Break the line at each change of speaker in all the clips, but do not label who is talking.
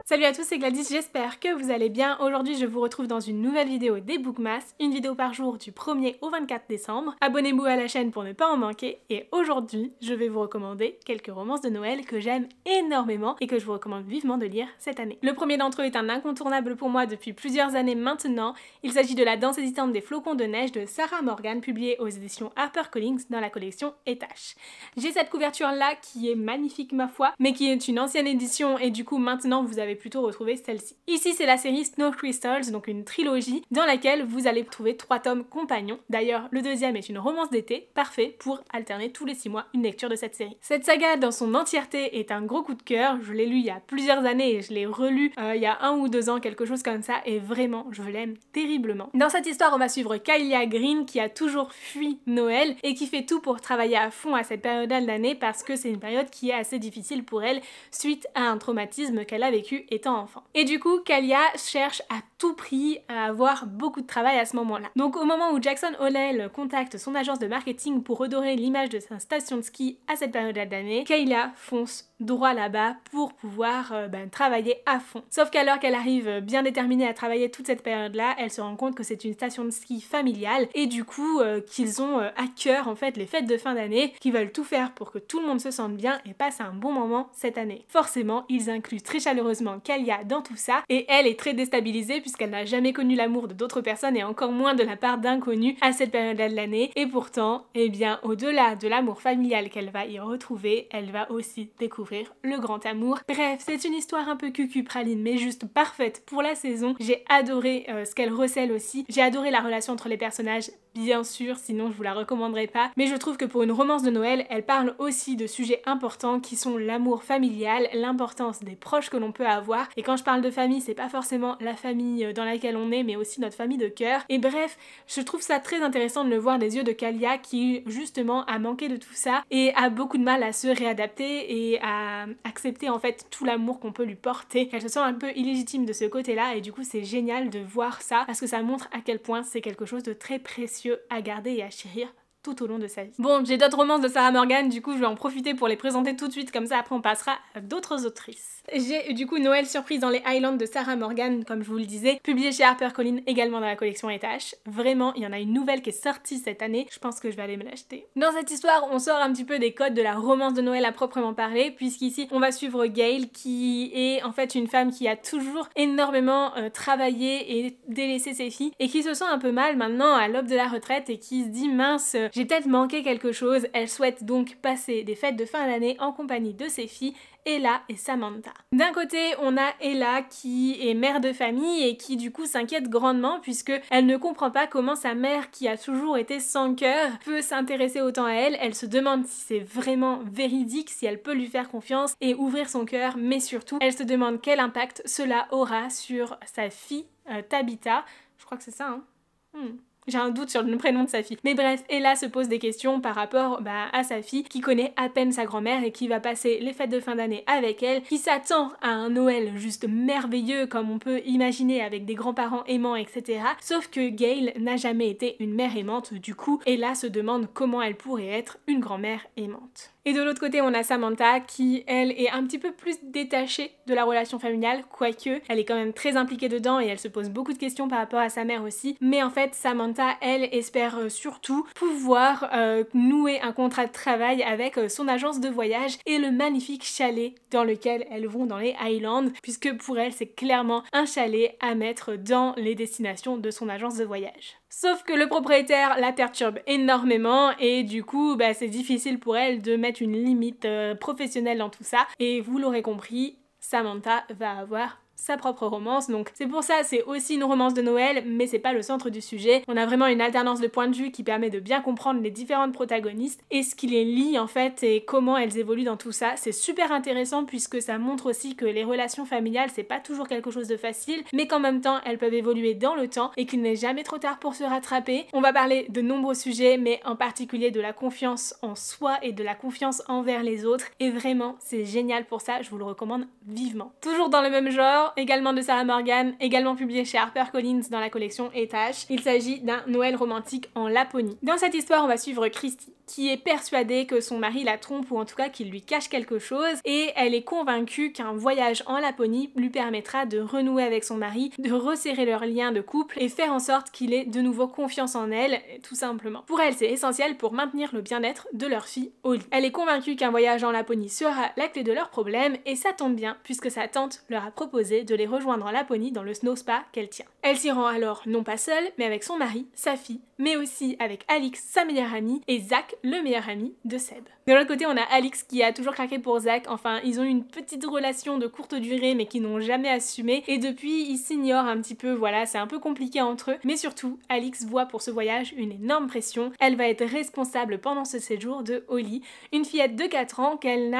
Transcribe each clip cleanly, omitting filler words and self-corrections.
Salut à tous, c'est Gladys, j'espère que vous allez bien. Aujourd'hui je vous retrouve dans une nouvelle vidéo des Bookmas, une vidéo par jour du 1er au 24 décembre. Abonnez-vous à la chaîne pour ne pas en manquer et aujourd'hui je vais vous recommander quelques romances de Noël que j'aime énormément et que je vous recommande vivement de lire cette année. Le premier d'entre eux est un incontournable pour moi depuis plusieurs années maintenant. Il s'agit de La danse hésitante des flocons de neige de Sarah Morgan, publiée aux éditions HarperCollins dans la collection Étache. J'ai cette couverture là qui est magnifique ma foi, mais qui est une ancienne édition et du coup maintenant vous avez plutôt retrouver celle-ci. Ici c'est la série Snow Crystals, donc une trilogie dans laquelle vous allez trouver 3 tomes compagnons. D'ailleurs le deuxième est une romance d'été, parfait pour alterner tous les 6 mois une lecture de cette série. Cette saga dans son entièreté est un gros coup de cœur, je l'ai lu il y a plusieurs années et je l'ai relu il y a 1 ou 2 ans, quelque chose comme ça, et vraiment je l'aime terriblement. Dans cette histoire on va suivre Kylia Green qui a toujours fui Noël et qui fait tout pour travailler à fond à cette période-là de l'année parce que c'est une période qui est assez difficile pour elle suite à un traumatisme qu'elle a vécu étant enfant. Et du coup, Kylia cherche à tout prix à avoir beaucoup de travail à ce moment-là. Donc au moment où Jackson Hallel contacte son agence de marketing pour redorer l'image de sa station de ski à cette période-là d'année, Kylia fonce droit là-bas pour pouvoir travailler à fond. Sauf qu'alors qu'elle arrive bien déterminée à travailler toute cette période-là, elle se rend compte que c'est une station de ski familiale et du coup qu'ils ont à cœur en fait les fêtes de fin d'année, qu'ils veulent tout faire pour que tout le monde se sente bien et passe un bon moment cette année. Forcément, ils incluent très chaleureusement Kylia dans tout ça et elle est très déstabilisée puisqu'elle n'a jamais connu l'amour de d'autres personnes et encore moins de la part d'inconnus à cette période-là de l'année, et pourtant, eh bien, au-delà de l'amour familial qu'elle va y retrouver, elle va aussi découvrir le grand amour. Bref, c'est une histoire un peu cucu praline mais juste parfaite pour la saison. J'ai adoré ce qu'elle recèle aussi, j'ai adoré la relation entre les personnages, bien sûr, sinon je vous la recommanderais pas, mais je trouve que pour une romance de Noël, elle parle aussi de sujets importants qui sont l'amour familial, l'importance des proches que l'on peut avoir, et quand je parle de famille, c'est pas forcément la famille dans laquelle on est, mais aussi notre famille de cœur. Et bref, je trouve ça très intéressant de le voir des yeux de Kylia qui justement a manqué de tout ça et a beaucoup de mal à se réadapter et à accepter en fait tout l'amour qu'on peut lui porter. Elle se sent un peu illégitime de ce côté-là et du coup c'est génial de voir ça parce que ça montre à quel point c'est quelque chose de très précieux à garder et à chérir tout au long de sa vie. Bon, j'ai d'autres romances de Sarah Morgan, du coup je vais en profiter pour les présenter tout de suite, comme ça après on passera à d'autres autrices. J'ai du coup Noël surprise dans les Highlands de Sarah Morgan, comme je vous le disais, publié chez HarperCollins, également dans la collection Étache. Vraiment, il y en a une nouvelle qui est sortie cette année, je pense que je vais aller me l'acheter. Dans cette histoire, on sort un petit peu des codes de la romance de Noël à proprement parler, puisqu'ici on va suivre Gail, qui est en fait une femme qui a toujours énormément travaillé et délaissé ses filles, et qui se sent un peu mal maintenant à l'aube de la retraite et qui se dit mince, j'ai peut-être manqué quelque chose. Elle souhaite donc passer des fêtes de fin d'année en compagnie de ses filles, Ella et Samantha. D'un côté, on a Ella qui est mère de famille et qui du coup s'inquiète grandement puisque elle ne comprend pas comment sa mère, qui a toujours été sans cœur, peut s'intéresser autant à elle. Elle se demande si c'est vraiment véridique, si elle peut lui faire confiance et ouvrir son cœur, mais surtout, elle se demande quel impact cela aura sur sa fille, Tabitha. Je crois que c'est ça, hein. J'ai un doute sur le prénom de sa fille. Mais bref, Ella se pose des questions par rapport à sa fille qui connaît à peine sa grand-mère et qui va passer les fêtes de fin d'année avec elle, qui s'attend à un Noël juste merveilleux comme on peut imaginer avec des grands-parents aimants, etc. Sauf que Gail n'a jamais été une mère aimante, du coup Ella se demande comment elle pourrait être une grand-mère aimante. Et de l'autre côté, on a Samantha qui, elle, est un petit peu plus détachée de la relation familiale, quoique elle est quand même très impliquée dedans et elle se pose beaucoup de questions par rapport à sa mère aussi. Mais en fait, Samantha, elle, espère surtout pouvoir nouer un contrat de travail avec son agence de voyage et le magnifique chalet dans lequel elles vont dans les Highlands, puisque pour elle, c'est clairement un chalet à mettre dans les destinations de son agence de voyage. Sauf que le propriétaire la perturbe énormément et du coup c'est difficile pour elle de mettre une limite professionnelle dans tout ça, et vous l'aurez compris, Samantha va avoir sa propre romance, donc c'est pour ça, c'est aussi une romance de Noël, mais c'est pas le centre du sujet. On a vraiment une alternance de points de vue qui permet de bien comprendre les différentes protagonistes et ce qui les lie en fait et comment elles évoluent dans tout ça. C'est super intéressant puisque ça montre aussi que les relations familiales c'est pas toujours quelque chose de facile, mais qu'en même temps elles peuvent évoluer dans le temps et qu'il n'est jamais trop tard pour se rattraper. On va parler de nombreux sujets, mais en particulier de la confiance en soi et de la confiance envers les autres, et vraiment c'est génial pour ça, je vous le recommande vivement. Toujours dans le même genre, également de Sarah Morgan, également publié chez HarperCollins dans la collection Étache. Il s'agit d'un Noël romantique en Laponie. Dans cette histoire, on va suivre Christy, qui est persuadée que son mari la trompe ou en tout cas qu'il lui cache quelque chose et elle est convaincue qu'un voyage en Laponie lui permettra de renouer avec son mari, de resserrer leur lien de couple et faire en sorte qu'il ait de nouveau confiance en elle, tout simplement. Pour elle, c'est essentiel pour maintenir le bien-être de leur fille Holly. Elle est convaincue qu'un voyage en Laponie sera la clé de leurs problèmes et ça tombe bien puisque sa tante leur a proposé de les rejoindre en Laponie dans le snow spa qu'elle tient. Elle s'y rend alors non pas seule, mais avec son mari, sa fille, mais aussi avec Alix, sa meilleure amie, et Zach, le meilleur ami de Seb. De l'autre côté, on a Alix qui a toujours craqué pour Zach, enfin ils ont eu une petite relation de courte durée mais qui n'ont jamais assumé et depuis ils s'ignorent un petit peu, voilà, c'est un peu compliqué entre eux, mais surtout Alix voit pour ce voyage une énorme pression, elle va être responsable pendant ce séjour de Holly, une fillette de 4 ans qu'elle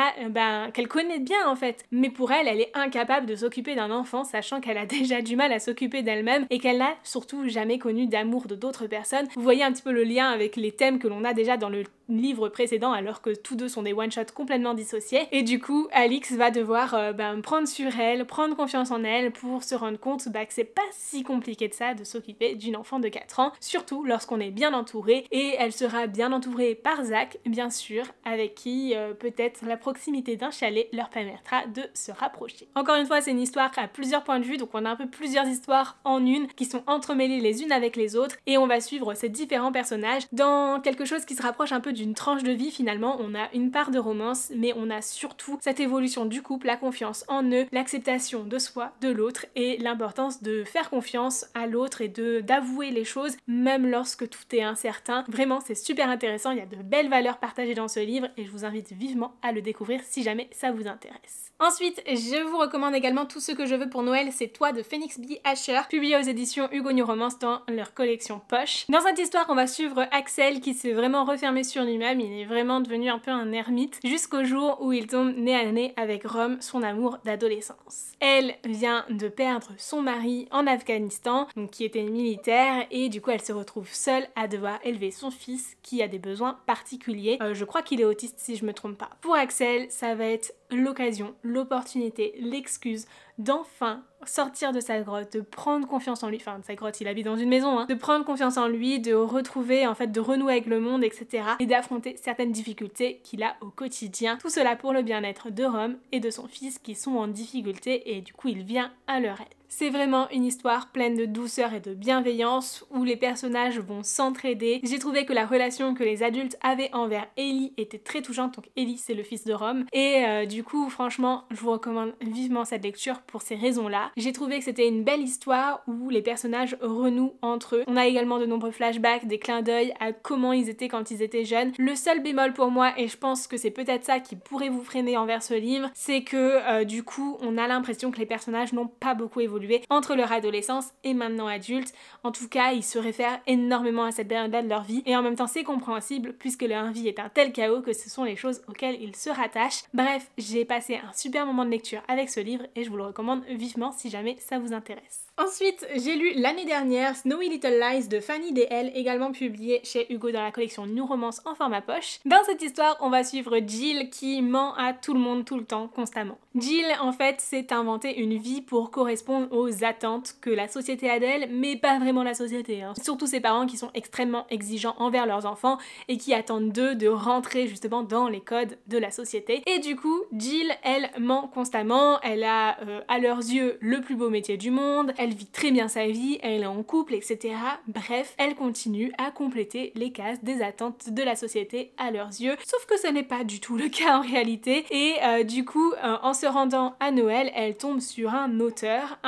connaît bien en fait, mais pour elle, elle est incapable de s'occuper d'un enfant sachant qu'elle a déjà du mal à s'occuper d'elle-même et qu'elle n'a surtout jamais connu d'amour de d'autres personnes. Vous voyez un petit peu le lien avec les thèmes que l'on a déjà dans le livre précédent alors que tous deux sont des one-shots complètement dissociés et du coup Alix va devoir prendre sur elle, prendre confiance en elle pour se rendre compte que c'est pas si compliqué de ça de s'occuper d'une enfant de 4 ans, surtout lorsqu'on est bien entouré et elle sera bien entourée par Zach bien sûr avec qui peut-être la proximité d'un chalet leur permettra de se rapprocher. Encore une fois c'est une histoire à plusieurs points de vue donc on a un peu plusieurs histoires en une qui sont entremêlées les unes avec les autres et on va suivre ces différents personnages dans quelque chose qui se rapproche un peu d'une tranche de vie finalement. On a une part de romance mais on a surtout cette évolution du couple, la confiance en eux, l'acceptation de soi, de l'autre et l'importance de faire confiance à l'autre et d'avouer les choses même lorsque tout est incertain. Vraiment c'est super intéressant, il y a de belles valeurs partagées dans ce livre et je vous invite vivement à le découvrir si jamais ça vous intéresse. Ensuite, je vous recommande également Tout ce que je veux pour Noël, c'est toi de Phoenix B. Asher, publié aux éditions Hugo New Romance dans leur collection Poche. Dans cette histoire, on va suivre Axel qui s'est vraiment refermé sur lui-même, il est vraiment devenu un peu un ermite, jusqu'au jour où il tombe nez à nez avec Rome, son amour d'adolescence. Elle vient de perdre son mari en Afghanistan, donc qui était militaire, et du coup elle se retrouve seule à devoir élever son fils qui a des besoins particuliers. Je crois qu'il est autiste si je me trompe pas. Pour Axel, ça va être l'occasion, l'opportunité, l'excuse d'enfin sortir de sa grotte, de prendre confiance en lui, enfin de sa grotte, il habite dans une maison, de prendre confiance en lui, de retrouver, en fait, de renouer avec le monde, etc. et d'affronter certaines difficultés qu'il a au quotidien. Tout cela pour le bien-être de Rome et de son fils qui sont en difficulté et du coup il vient à leur aide. C'est vraiment une histoire pleine de douceur et de bienveillance où les personnages vont s'entraider. J'ai trouvé que la relation que les adultes avaient envers Ellie était très touchante, donc Ellie c'est le fils de Rome et du coup franchement je vous recommande vivement cette lecture pour ces raisons-là. J'ai trouvé que c'était une belle histoire où les personnages renouent entre eux. On a également de nombreux flashbacks, des clins d'œil à comment ils étaient quand ils étaient jeunes. Le seul bémol pour moi, et je pense que c'est peut-être ça qui pourrait vous freiner envers ce livre, c'est que du coup on a l'impression que les personnages n'ont pas beaucoup évolué entre leur adolescence et maintenant adulte. En tout cas, ils se réfèrent énormément à cette période-là de leur vie et en même temps c'est compréhensible puisque leur vie est un tel chaos que ce sont les choses auxquelles ils se rattachent. Bref, j'ai passé un super moment de lecture avec ce livre et je vous le recommande vivement si jamais ça vous intéresse. Ensuite, j'ai lu l'année dernière Snowy Little Lies de Fanny D.L, également publié chez Hugo dans la collection New Romance en format poche. Dans cette histoire, on va suivre Jill qui ment à tout le monde tout le temps, constamment. Jill, en fait, s'est inventé une vie pour correspondre aux attentes que la société a d'elle, mais pas vraiment la société. Surtout ses parents qui sont extrêmement exigeants envers leurs enfants et qui attendent d'eux de rentrer justement dans les codes de la société. Et du coup, Jill, elle ment constamment, elle a à leurs yeux le plus beau métier du monde, elle vit très bien sa vie, elle est en couple, etc. Bref, elle continue à compléter les cases des attentes de la société à leurs yeux, sauf que ce n'est pas du tout le cas en réalité. Et du coup, en se rendant à Noël, elle tombe sur un auteur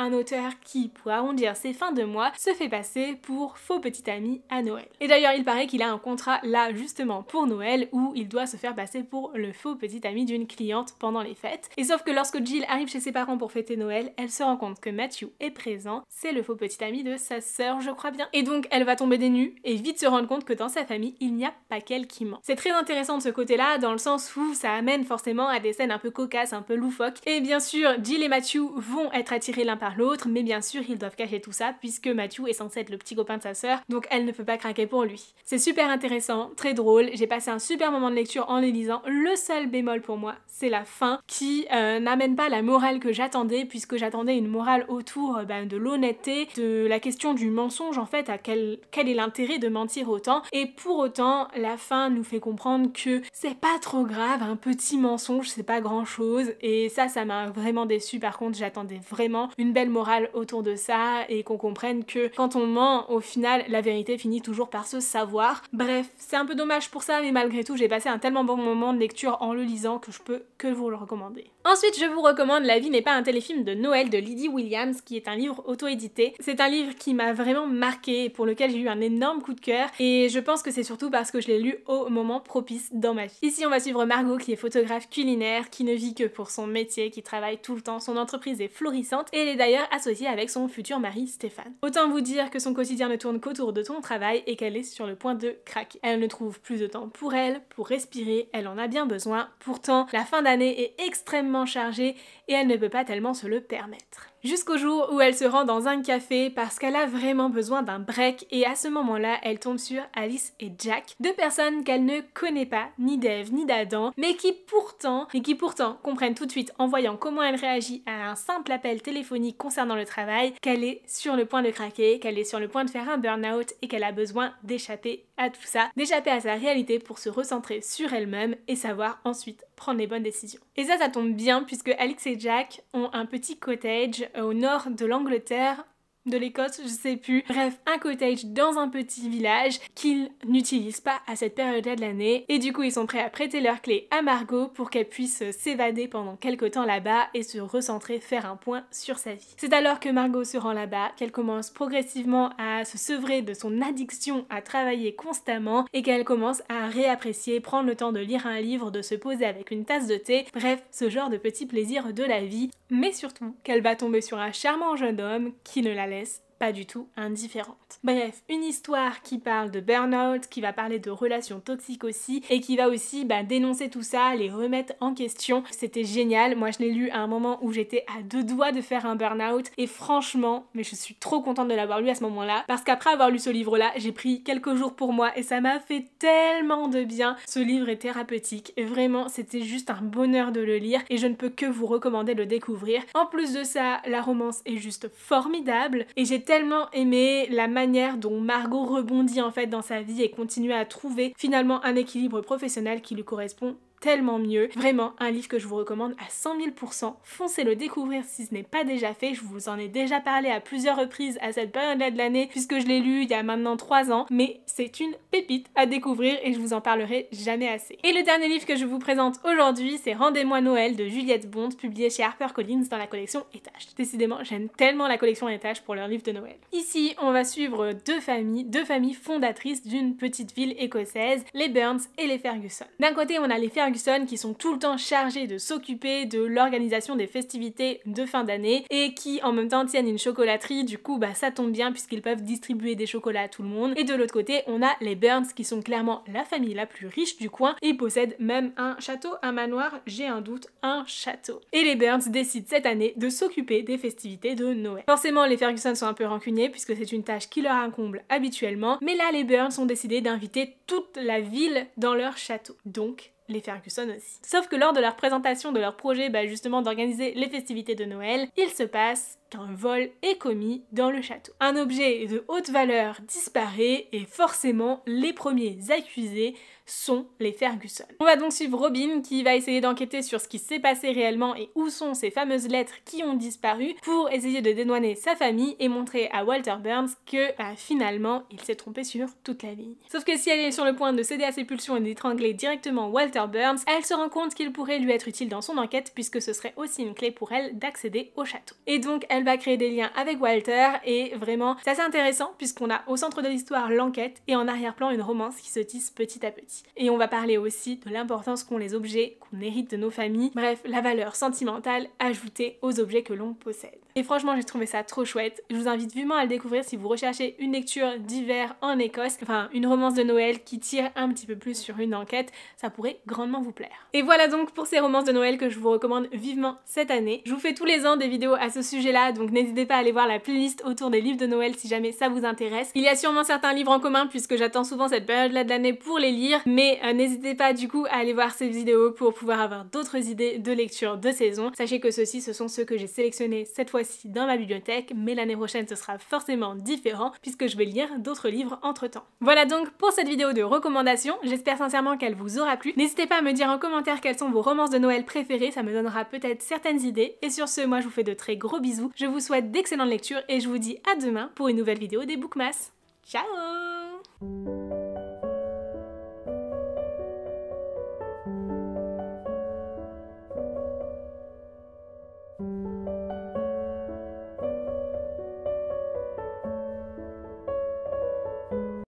qui, pour arrondir ses fins de mois, se fait passer pour faux petit ami à Noël. Et d'ailleurs, il paraît qu'il a un contrat là justement pour Noël où il doit se faire passer pour le faux petit ami d'une cliente pendant les fêtes. Et sauf que lorsque Jill arrive chez ses parents pour fêter Noël, elle se rend compte que Matthew est présent, c'est le faux petit ami de sa sœur, je crois bien. Et donc elle va tomber des nues et vite se rendre compte que dans sa famille, il n'y a pas qu'elle qui ment. C'est très intéressant de ce côté-là, dans le sens où ça amène forcément à des scènes un peu cocasses, un peu loufoques. Et bien sûr, Jill et Matthew vont être attirés l'un par l'autre, mais bien sûr, ils doivent cacher tout ça puisque Matthew est censé être le petit copain de sa sœur, donc elle ne peut pas craquer pour lui. C'est super intéressant, très drôle, j'ai passé un super moment de lecture en les lisant. Le seul bémol pour moi, c'est la fin qui n'amène pas la morale que j'attendais, puisque j'attendais une morale autour de l'honnêteté, de la question du mensonge en fait, à quel est l'intérêt de mentir autant, et pour autant la fin nous fait comprendre que c'est pas trop grave, un petit mensonge c'est pas grand chose, et ça m'a vraiment déçue. Par contre j'attendais vraiment une belle morale autour de ça et qu'on comprenne que quand on ment au final la vérité finit toujours par se savoir. Bref, c'est un peu dommage pour ça, mais malgré tout j'ai passé un tellement bon moment de lecture en le lisant que je peux que vous le recommander. Ensuite je vous recommande La vie n'est pas un téléfilm de Noël de Lydie Williams, qui est un livre auto-édité. C'est un livre qui m'a vraiment marqué et pour lequel j'ai eu un énorme coup de cœur, et je pense que c'est surtout parce que je l'ai lu au moment propice dans ma vie. Ici on va suivre Margot qui est photographe culinaire, qui ne vit que pour son métier, qui travaille tout le temps, son entreprise est florissante et elle est d'ailleurs associée avec son futur mari Stéphane. Autant vous dire que son quotidien ne tourne qu'autour de son travail et qu'elle est sur le point de craquer. Elle ne trouve plus de temps pour elle, pour respirer, elle en a bien besoin, pourtant la fin d'année est extrêmement chargée et elle ne peut pas tellement se le permettre. Jusqu'au jour où elle se rend dans un café parce qu'elle a vraiment besoin d'un break, et à ce moment-là, elle tombe sur Alice et Jack, deux personnes qu'elle ne connaît pas, ni d'Ève ni d'Adam, mais qui pourtant comprennent tout de suite en voyant comment elle réagit à un simple appel téléphonique concernant le travail qu'elle est sur le point de craquer, qu'elle est sur le point de faire un burn-out et qu'elle a besoin d'échapper à tout ça, d'échapper à sa réalité pour se recentrer sur elle-même et savoir ensuite prendre les bonnes décisions. Et ça tombe bien puisque Alice et Jack ont un petit cottage au nord de l'Angleterre, de l'Écosse, je sais plus. Bref, un cottage dans un petit village qu'ils n'utilisent pas à cette période-là de l'année, et du coup ils sont prêts à prêter leurs clés à Margot pour qu'elle puisse s'évader pendant quelques temps là-bas et se recentrer, faire un point sur sa vie. C'est alors que Margot se rend là-bas, qu'elle commence progressivement à se sevrer de son addiction à travailler constamment et qu'elle commence à réapprécier, prendre le temps de lire un livre, de se poser avec une tasse de thé, bref, ce genre de petits plaisirs de la vie, mais surtout qu'elle va tomber sur un charmant jeune homme qui ne la laisse pas du tout indifférente. Bref, une histoire qui parle de burn-out, qui va parler de relations toxiques aussi, et qui va aussi dénoncer tout ça, les remettre en question. C'était génial, moi je l'ai lu à un moment où j'étais à deux doigts de faire un burn-out, et franchement, mais je suis trop contente de l'avoir lu à ce moment-là, parce qu'après avoir lu ce livre-là, j'ai pris quelques jours pour moi, et ça m'a fait tellement de bien. Ce livre est thérapeutique, et vraiment c'était juste un bonheur de le lire, et je ne peux que vous recommander de le découvrir. En plus de ça, la romance est juste formidable, et j'ai tellement aimé la manière dont Margot rebondit en fait dans sa vie et continue à trouver finalement un équilibre professionnel qui lui correspond tellement mieux. Vraiment un livre que je vous recommande à 100 000%. Foncez le découvrir si ce n'est pas déjà fait. Je vous en ai déjà parlé à plusieurs reprises à cette période-là de l'année puisque je l'ai lu il y a maintenant 3 ans, mais c'est une pépite à découvrir et je vous en parlerai jamais assez. Et le dernier livre que je vous présente aujourd'hui, c'est Rendez-moi Noël de Juliette Bond, publié chez HarperCollins dans la collection Étage. Décidément, j'aime tellement la collection Étage pour leur livre de Noël. Ici, on va suivre deux familles fondatrices d'une petite ville écossaise, les Burns et les Ferguson. D'un côté, on a les Ferguson qui sont tout le temps chargés de s'occuper de l'organisation des festivités de fin d'année et qui en même temps tiennent une chocolaterie, du coup ça tombe bien puisqu'ils peuvent distribuer des chocolats à tout le monde. Et de l'autre côté on a les Burns qui sont clairement la famille la plus riche du coin et possèdent même un château, un manoir, j'ai un doute, un château. Et les Burns décident cette année de s'occuper des festivités de Noël. Forcément les Ferguson sont un peu rancuniers puisque c'est une tâche qui leur incombe habituellement, mais là les Burns ont décidé d'inviter toute la ville dans leur château. Donc les Ferguson aussi. Sauf que lors de leur présentation de leur projet justement d'organiser les festivités de Noël, il se passe qu'un vol est commis dans le château. Un objet de haute valeur disparaît et forcément les premiers accusés sont les Ferguson. On va donc suivre Robin qui va essayer d'enquêter sur ce qui s'est passé réellement et où sont ces fameuses lettres qui ont disparu pour essayer de dédouaner sa famille et montrer à Walter Burns que finalement il s'est trompé sur toute la ligne. Sauf que si elle est sur le point de céder à ses pulsions et d'étrangler directement Walter Burns, elle se rend compte qu'il pourrait lui être utile dans son enquête puisque ce serait aussi une clé pour elle d'accéder au château. Et donc elle va créer des liens avec Walter et vraiment c'est assez intéressant puisqu'on a au centre de l'histoire l'enquête et en arrière-plan une romance qui se tisse petit à petit. Et on va parler aussi de l'importance qu'ont les objets qu'on hérite de nos familles, bref la valeur sentimentale ajoutée aux objets que l'on possède. Et franchement j'ai trouvé ça trop chouette, je vous invite vivement à le découvrir si vous recherchez une lecture d'hiver en Écosse, enfin une romance de Noël qui tire un petit peu plus sur une enquête, ça pourrait grandement vous plaire. Et voilà donc pour ces romances de Noël que je vous recommande vivement cette année. Je vous fais tous les ans des vidéos à ce sujet là, donc n'hésitez pas à aller voir la playlist autour des livres de Noël si jamais ça vous intéresse. Il y a sûrement certains livres en commun puisque j'attends souvent cette période là de l'année pour les lire, mais n'hésitez pas du coup à aller voir ces vidéos pour pouvoir avoir d'autres idées de lecture de saison. Sachez que ceux-ci ce sont ceux que j'ai sélectionnés cette fois fois-ci dans ma bibliothèque, mais l'année prochaine ce sera forcément différent puisque je vais lire d'autres livres entre temps. Voilà donc pour cette vidéo de recommandation, j'espère sincèrement qu'elle vous aura plu. N'hésitez pas à me dire en commentaire quelles sont vos romances de Noël préférées, ça me donnera peut-être certaines idées. Et sur ce, moi je vous fais de très gros bisous, je vous souhaite d'excellentes lectures et je vous dis à demain pour une nouvelle vidéo des Bookmas. Ciao!